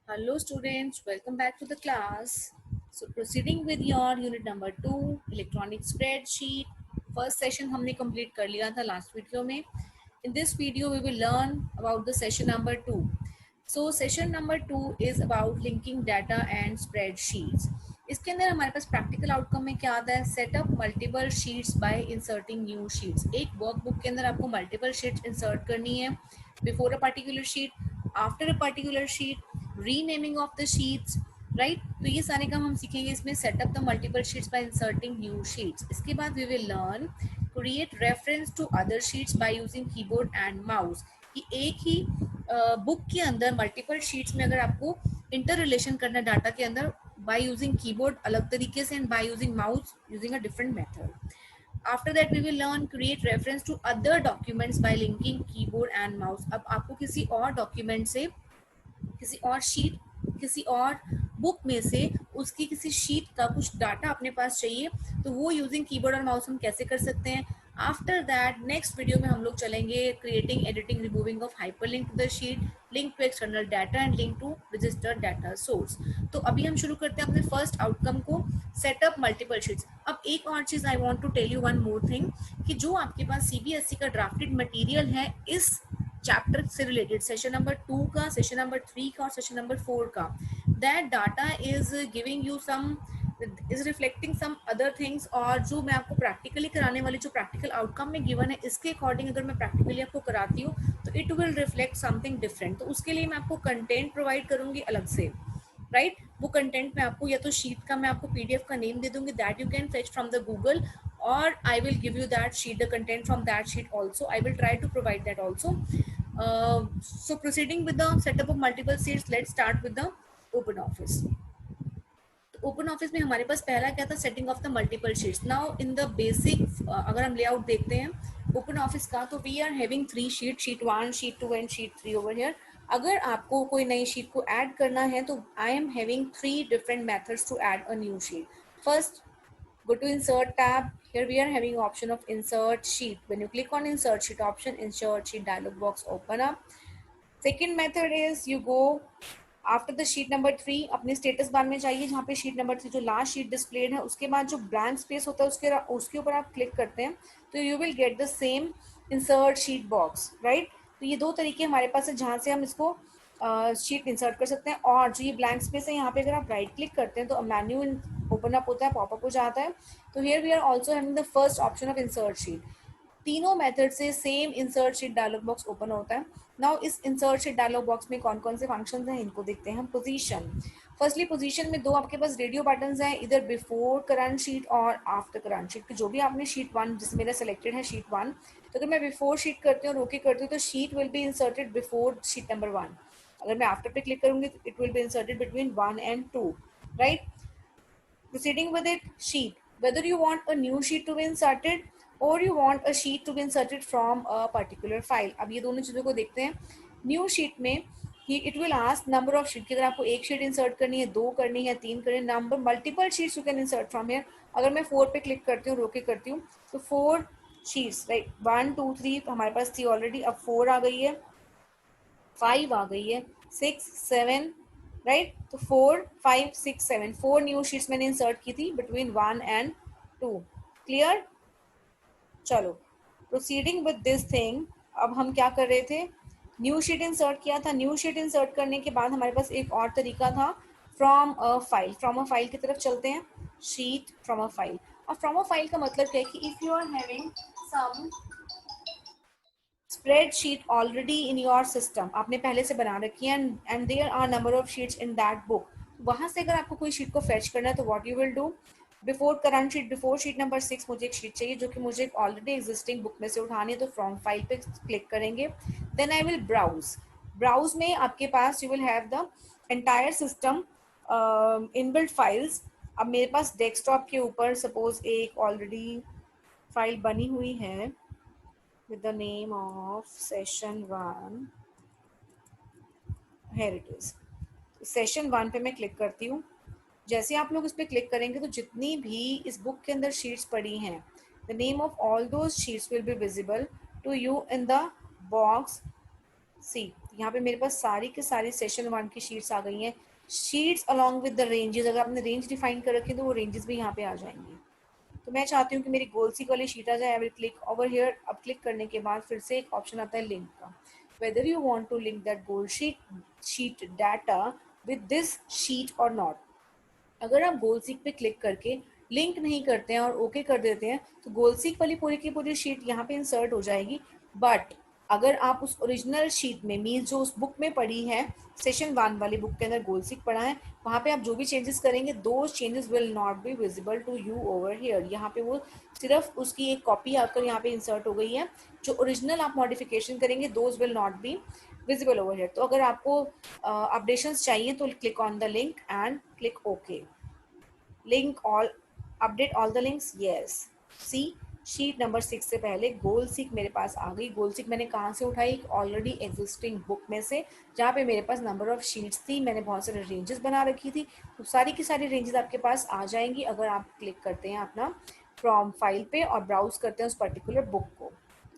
Hello students, welcome back to the class. So proceeding with your unit number 2 electronic spreadsheet. First session हमने complete कर लिया था last video में. In this video we will learn about the session number 2. So session number 2 is about linking data and spreadsheets. इसके अंदर हमारे पास practical outcome में क्या आता है, setup multiple sheets by inserting new sheets. एक वर्कबुक के अंदर आपको मल्टीपल शीट्स इंसर्ट करनी है before a particular sheet, after a particular sheet, renaming of the sheets, right. तो ये सारे काम हम सीखेंगे इसमें. Setup the multiple sheets by inserting new sheets. इसके बाद we will learn create reference to other sheets by using keyboard and mouse. कि एक ही बुक के अंदर मल्टीपल शीट्स में अगर आपको इंटर रिलेशन करना है डाटा के अंदर बाय यूजिंग कीबोर्ड अलग तरीके से and by using mouse using a different method. After that we will learn create reference to other documents by linking keyboard and mouse. अब आपको किसी और डॉक्यूमेंट से, किसी और शीट, किसी और बुक में से उसकी किसी शीट का कुछ डाटा अपने पास चाहिए तो वो यूजिंग कीबोर्ड और माउस हम कैसे कर सकते हैं. आफ्टर दैट नेक्स्ट वीडियो में हम लोग चलेंगे creating editing removing of hyperlink to the sheet, link to external data and link to registered data source. तो अभी हम शुरू करते हैं अपने फर्स्ट आउटकम को, सेटअप मल्टीपल शीट्स. अब एक और चीज I want to tell you one more thing कि जो आपके पास सीबीएसई का ड्राफ्टेड मटेरियल है इस चैप्टर से रिलेटेड, सेशन नंबर 2 का, सेशन नंबर 3 का और सेशन नंबर 4 का, that data is giving you some, is reflecting some other things. और जो मैं आपको प्रैक्टिकली कराने वाली जो प्रैक्टिकल आउटकम में गिवन है इसके अकॉर्डिंग अगर मैं प्रैक्टिकली आपको कराती हूँ तो it will reflect something different. तो उसके लिए मैं आपको कंटेंट प्रोवाइड करूंगी अलग से, राइट. वो कंटेंट में आपको या तो शीट का मैं आपको पीडीएफ का नेम दे दूंगी that you can fetch from the Google, और I will give you that sheet, the content from that sheet also. I will try to provide that also. So proceeding with the setup of multiple sheets, let's start with the open office. तो open office में हमारे पास पहला क्या था, setting of the multiple sheets. Now in the basic अगर हम layout देखते हैं ओपन ऑफिस का तो we are having 3 sheet, sheet 1, sheet 2 and sheet 3 over here. अगर आपको कोई नई शीट को ऐड करना है तो I am having 3 different methods to add a new sheet. First, go to insert tab. Here we are having option of insert sheet. When you click on insert sheet option, insert sheet dialog box open up. Second method is you go after the sheet number 3 अपने status bar में जाइए जहाँ पे sheet number 3 जो last sheet displayed है उसके बाद जो ब्लैंक स्पेस होता है उसके ऊपर आप क्लिक करते हैं तो you will get the same insert sheet box, right. तो ये दो तरीके हमारे पास है जहाँ से हम इसको शीट इंसर्ट कर सकते हैं. और जो ये ब्लैंक स्पेस है यहाँ पे अगर आप राइट क्लिक करते हैं तो मेन्यू ओपन अप होता है, पॉपअप हो जाता है. तो here we are also having the first option of insert sheet. तीनों मेथड से same insert sheet dialog box open होता है. नाउ इस इंसर्ट शीट डायलॉग बॉक्स में कौन कौन से फंक्शंस हैं इनको देखते हैं हम. पोजीशन, फर्स्टली पोजीशन में दो आपके पास रेडियो बटन्स हैं, इधर बिफोर करंट शीट और आफ्टर करंट शीट. जो भी आपने शीट 1 जिस मेरा सेलेक्टेड है शीट 1, तो अगर मैं बिफोर शीट करती हूँ और ओके करती हूँ तो sheet will be inserted before sheet number 1. अगर मैं आफ्टर पे क्लिक करूंगी तो it will be inserted between 1 and 2, right. Proceeding with it, sheet. Whether you want a new sheet to be inserted or you want a sheet to be inserted from a particular file. अब ये दोनों चीज़ों को देखते हैं. New sheet में ही it will ask number of sheet की, अगर आपको एक शीट इंसर्ट करनी है, 2 करनी है, 3 करनी है, number multiple sheets you can insert from here. अगर मैं 4 पे क्लिक करती हूँ, रोके करती हूँ तो 4 शीट्स, राइट. 1 2 3 हमारे पास थी ऑलरेडी, अब 4 आ गई है, 5 आ गई है, 6 7, राइट. तो 4 5 6 7 4 न्यू शीट्स मैंने इंसर्ट की थी बिटवीन 1 एंड 2. क्लियर. चलो प्रोसीडिंग विद दिस थिंग. अब हम क्या कर रहे थे, न्यू शीट इंसर्ट किया था. न्यू शीट इंसर्ट करने के बाद हमारे पास एक और तरीका था, from a file. From a file की तरफ चलते हैं. Sheet from a file. अब फ्रॉम अ फाइल का मतलब क्या है कि if you are having some spreadsheet already in your system, आपने पहले से बना रखी है and there are number of sheets in that book. वहां से अगर आपको कोई शीट को फेच करना है तो what you will do, before current sheet, before sheet number 6 मुझे एक शीट चाहिए जो कि मुझे एक ऑलरेडी एग्जिस्टिंग बुक में से उठानी है, तो फ्रॉम फाइल पे क्लिक करेंगे. Then I will browse. Browse में आपके पास you will have the entire system inbuilt files. अब मेरे पास डेस्कटॉप के ऊपर सपोज एक ऑलरेडी फाइल बनी हुई है with the name of session 1. here it is. Session 1 पे मैं क्लिक करती हूँ. जैसे आप लोग इस पर क्लिक करेंगे तो जितनी भी इस बुक के अंदर शीट्स पड़ी हैं, the name of all those sheets will be visible to you in the box see यहाँ पे मेरे पास सारी के सारी सेशन 1 की शीट्स आ गई हैं। Sheets along with the ranges, अगर आपने रेंज डिफाइन कर रखे तो वो रेंजेस भी यहाँ पे आ जाएंगी। तो मैं चाहती हूँ कि मेरी गोल सीक वाली शीट आ जाए। I will click over here. अब क्लिक करने के बाद फिर से एक ऑप्शन आता है लिंक का, whether you want to link that whole sheet data with this sheet और नॉट। अगर आप गोल सीक पे क्लिक करके लिंक नहीं करते हैं और ओके कर देते हैं तो गोल सीक वाली पूरी की पूरी शीट यहाँ पे इंसर्ट हो जाएगी। बट अगर आप उस ओरिजिनल शीट में, मीन्स जो उस बुक में पड़ी है, सेशन 1 वाली बुक के अंदर गोल सीक पड़ा है, वहाँ पे आप जो भी चेंजेस करेंगे those changes will not be visible to you over here. यहाँ पे वो सिर्फ उसकी एक कॉपी आकर यहाँ पे इंसर्ट हो गई है। जो ओरिजिनल आप मॉडिफिकेशन करेंगे those will not be visible over here. तो अगर आपको अपडेशंस चाहिए तो click on the link and click okay. Link all, update all the links, yes. See sheet number 6 से पहले गोल सीक मेरे पास आ गई। गोल सीक मैंने कहाँ से उठाई? ऑलरेडी एग्जिस्टिंग बुक में से, जहाँ पे मेरे पास नंबर ऑफ शीट्स थी। मैंने बहुत सारे रेंजेस बना रखी थी, तो सारी की सारी रेंजेस आपके पास आ जाएंगी अगर आप क्लिक करते हैं अपना फ्रॉम फाइल पे और ब्राउज करते हैं उस पर्टिकुलर बुक को।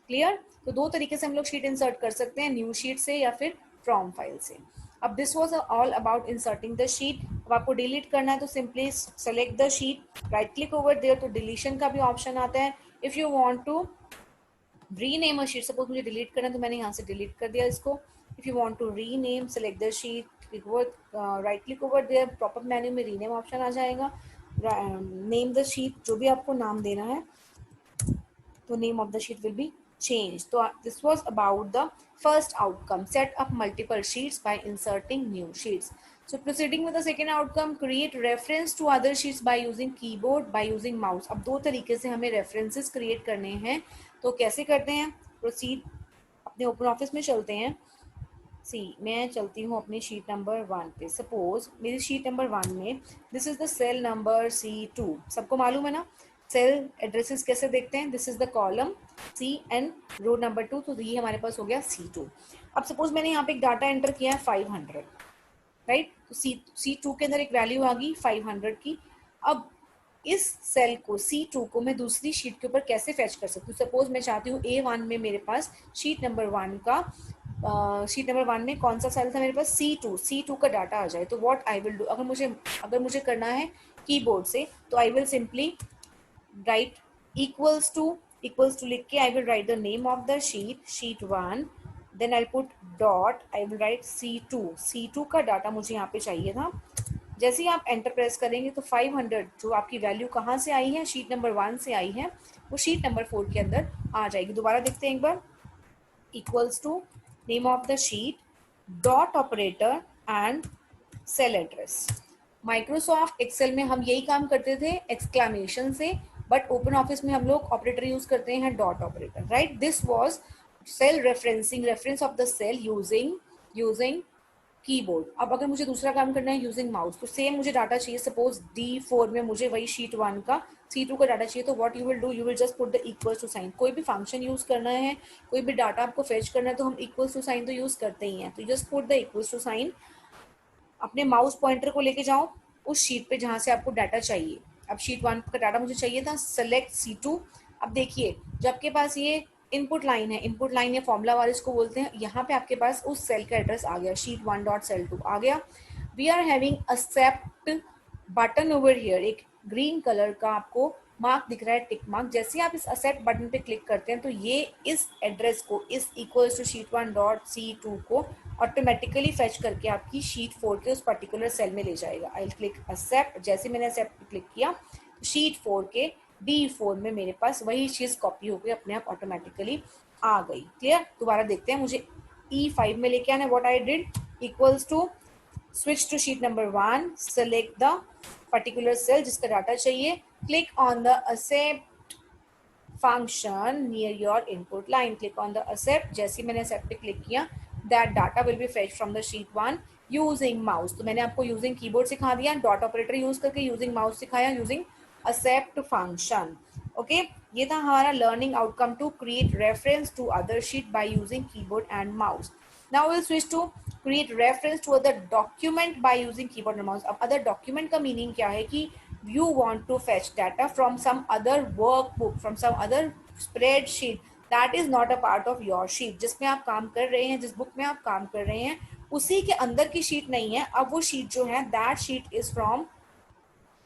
क्लियर? तो दो तरीके से हम लोग शीट इंसर्ट कर सकते हैं, न्यू शीट से या फिर फ्रॉम फाइल से। अब this was all about inserting the sheet. अब आपको डिलीट करना है तो simply select the sheet, right click over there, तो डिलीशन का भी ऑप्शन आता है। If you want to rename a sheet, suppose मुझे डिलीट करना है तो मैंने यहाँ से डिलीट कर दिया इसको। If you want to rename, select the sheet, click over, right click over there, popup menu में रीनेम ऑप्शन आ जाएगा। नेम द शीट, जो भी आपको नाम देना है, तो name of the sheet will be changed. So this was about the first outcome, set up multiple sheets by inserting new sheets. So proceeding with the second outcome, create reference to other sheets by using keyboard, by using mouse. अब दो तरीके से हमें references create करने हैं, तो कैसे करते हैं? Proceed, अपने ओपन ऑफिस में चलते हैं। मैं चलती हूँ अपनी शीट नंबर 1 पे। सपोज मेरी शीट नंबर 1 में this is the cell number C2। सबको मालूम है ना सेल एड्रेसेस कैसे देखते हैं? This is the column C and row number 2, तो ये हमारे पास हो गया C2। अब सपोज मैंने यहाँ पे एक डाटा एंटर किया है 500, राइट? तो C2 के अंदर एक वैल्यू आ गई 500 की। अब इस सेल को C2 को मैं दूसरी शीट के ऊपर कैसे फैच कर सकती हूँ? सपोज मैं चाहती हूँ A1 में मेरे पास शीट नंबर 1 का शीट नंबर 1 में कौन सा सेल था मेरे पास? C2 का डाटा आ जाए। तो व्हाट आई विल डू, अगर मुझे करना है कीबोर्ड से, तो I will simply write equals to लिख के I will write the name of the sheet 1, then I put dot, I will write C2 का डाटा मुझे यहाँ पे चाहिए था। जैसे ही आप एंटर प्रेस करेंगे तो 500 जो आपकी वैल्यू कहाँ से आई है? शीट नंबर 1 से आई है, वो शीट नंबर 4 के अंदर आ जाएगी। दोबारा देखते हैं एक बार, equals to name of the sheet, dot operator and cell address. Microsoft Excel में हम यही काम करते थे एक्सक्लेमेशन से, बट ओपन ऑफिस में हम लोग ऑपरेटर यूज करते हैं dot operator, right? This was cell referencing, reference of the cell using keyboard. अब अगर मुझे दूसरा काम करना है यूजिंग माउस, तो सेम मुझे डाटा चाहिए। सपोज D4 में मुझे वही शीट 1 का C2 का डाटा चाहिए, तो what you will do, you will just put the equals to sign. कोई भी फंक्शन यूज करना है, कोई भी डाटा आपको फेच करना है, तो हम इक्वल्स टू साइन तो यूज करते ही हैं। तो just put the equals to sign, अपने माउस पॉइंटर को लेके जाओ उस शीट पे जहां से आपको डाटा चाहिए। अब शीट 1 का डाटा मुझे चाहिए था, सेलेक्ट C2। अब देखिए, जब आपके पास ये इनपुट लाइन है, इनपुट लाइन या फॉर्मूला वार इसको बोलते हैं, यहाँ पे आपके पास उस सेल का एड्रेस आ गया, शीट 1 डॉट सेल 2 आ गया। We are having accept button over here, एक ग्रीन कलर का आपको मार्क दिख रहा है, टिक मार्क। जैसे आप इस एक्सेप्ट बटन पे क्लिक करते हैं तो ये इस एड्रेस को, इस equals to sheet 1 dot C2 को ऑटोमेटिकली फेच करके आपकी शीट 4 के उस पर्टिकुलर सेल में ले जाएगा। आई क्लिक एक्सेप्ट, जैसे मैंने एक्सेप्ट क्लिक किया तो शीट 4 के D4 में मेरे पास वही चीज कॉपी हो गई, अपने आप ऑटोमेटिकली आ गई। क्लियर? दोबारा देखते हैं, मुझे E5 में लेके आना है। What I did, equals to switch to sheet number 1, select the particular cell जिसका डाटा चाहिए, click on the accept function near your input line, click on the accept। जैसे मैंने accept पे क्लिक किया, that data will be fetched from the sheet 1 using mouse। तो मैंने आपको using keyboard सिखा दिया, dot operator यूज करके using mouse सिखाया, using accept function। ओके, ये था हमारा learning outcome to create reference to other sheet by using keyboard and mouse। Now we'll switch to create reference to other document by using keyboard and mouse। अब other document का meaning क्या है कि you want to fetch data from some other workbook, from some other spreadsheet, that is not a part of your sheet. जिसमें आप काम कर रहे हैं, जिस बुक में आप काम कर रहे हैं, उसी के अंदर की शीट नहीं है। अब वो शीट जो है, that sheet is from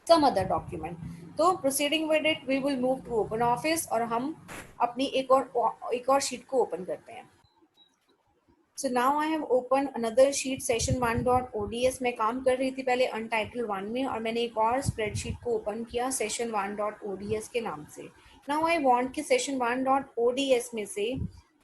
some other document. तो proceeding with it we will move to OpenOffice, और हम अपनी एक और शीट को ओपन करते हैं। So now I have open another sheet, session 1.ods। मैं काम कर रही थी पहले अनटाइटल 1 में, और मैंने एक और स्प्रेडशीट को ओपन किया सेशन 1.ods के नाम से। नाउ आई वांट कि सेशन 1.ods में से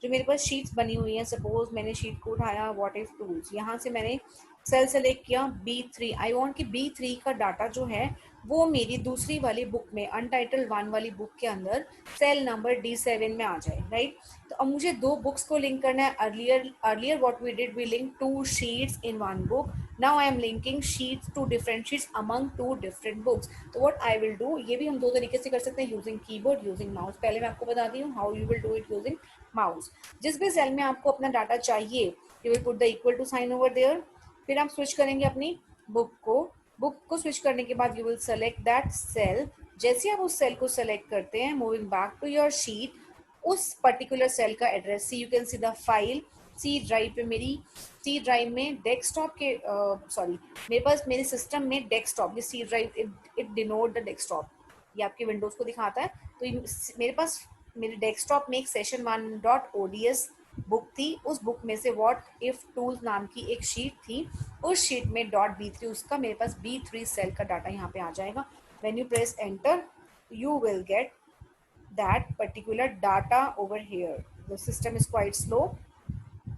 जो मेरे पास शीट्स बनी हुई हैं, सपोज मैंने शीट को उठाया व्हाट इफ टूल्स, यहाँ से मैंने सेल सेलेक्ट किया B3। आई वांट कि B3 का डाटा जो है वो मेरी दूसरी वाली बुक में, अनटाइटल 1 वाली बुक के अंदर सेल नंबर D7 में आ जाए, राइट। तो अब मुझे दो बुक्स को लिंक करना है। Earlier what we did, we link two sheets in one book. Now I am linking sheets to different sheets among two different books. तो व्हाट आई विल डू, ये भी हम दो तरीके से कर सकते हैं, यूजिंग कीबोर्ड, यूजिंग माउस। पहले मैं आपको बता दी हूँ how you will do it using mouse. जिस भी सेल में आपको अपना डाटा चाहिए, you will put the equal to sign over there. फिर आप स्विच करेंगे अपनी बुक को स्विच करने के बाद you will select that cell. जैसे आप उस सेल को सेलेक्ट करते हैं, moving back to your sheet, उस पर्टिकुलर सेल का address, see you can see the file C drive पे, मेरी सी ड्राइव में डेस्कटॉप के सॉरी मेरे पास मेरे सिस्टम में डेस्कटॉप, ये C drive it denote the desktop, ये आपके विंडोज को दिखाता है। तो मेरे पास मेरे डेस्कटॉप में एक सेशन 1.ods बुक थी। उस बुक में से व्हाट इफ टूल्स नाम की एक शीट थी। उस शीट में .b3 उसका मेरे पास B3 सेल का डाटा यहाँ पे आ जाएगा। When you press enter you will get that particular data over here. The system is quite slow.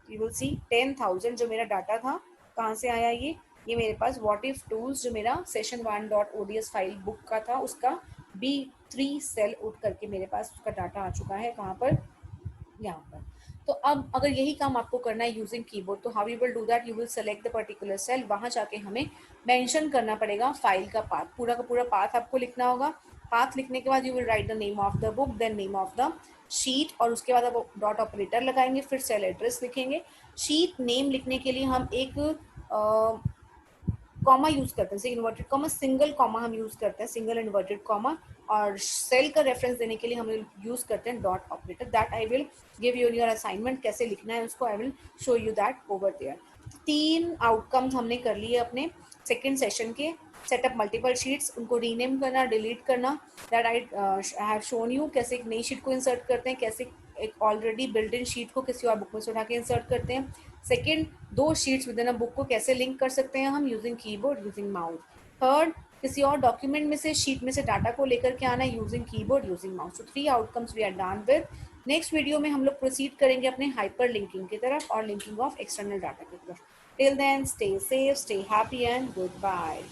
You will see 10,000 जो मेरा डाटा था, कहाँ से आया ये मेरे पास what if tools जो मेरा session 1.ods फाइल बुक का था, उसका B3 सेल उठ करके मेरे पास उसका डाटा आ चुका है। कहाँ पर, यहाँ पर। तो अब अगर यही काम आपको करना है यूजिंग कीबोर्ड, तो how you will do that, you will select the particular cell. वहां जाके हमें मेंशन करना पड़ेगा फाइल का पाथ, पूरा का पूरा पाथ आपको लिखना होगा। पाथ लिखने के बाद you will write the name of the book, then name of the sheet, और उसके बाद आप डॉट ऑपरेटर लगाएंगे, फिर सेल एड्रेस लिखेंगे। शीट नेम लिखने के लिए हम एक कॉमा यूज करते हैं, इन्वर्टेड कॉमा, सिंगल कॉमा हम यूज करते हैं, सिंगल इन्वर्टेड कॉमा। और सेल का रेफरेंस देने के लिए हम यूज करते हैं dot operator. That I will give you your assignment, कैसे लिखना है उसको I will show you that over there. 3 outcomes हमने कर लिए अपने सेकेंड सेशन के। सेटअप मल्टीपल शीट्स, उनको रीनेम करना, डिलीट करना, that I have shown you. कैसे एक नई शीट को इंसर्ट करते हैं, कैसे एक ऑलरेडी बिल्ट इन शीट को किसी और बुक में से उठा के इंसर्ट करते हैं। Second, 2 sheets with in a book को कैसे लिंक कर सकते हैं हम using keyboard, using mouse. Third, किसी और डॉक्यूमेंट में से शीट में से डाटा को लेकर के आना यूजिंग कीबोर्ड, यूजिंग माउस। तो 3 outcomes we are done with. Next video में हम लोग प्रोसीड करेंगे अपने हाइपर लिंकिंग की तरफ और लिंकिंग ऑफ एक्सटर्नल डाटा की तरफ। Till then stay safe, stay happy and good bye.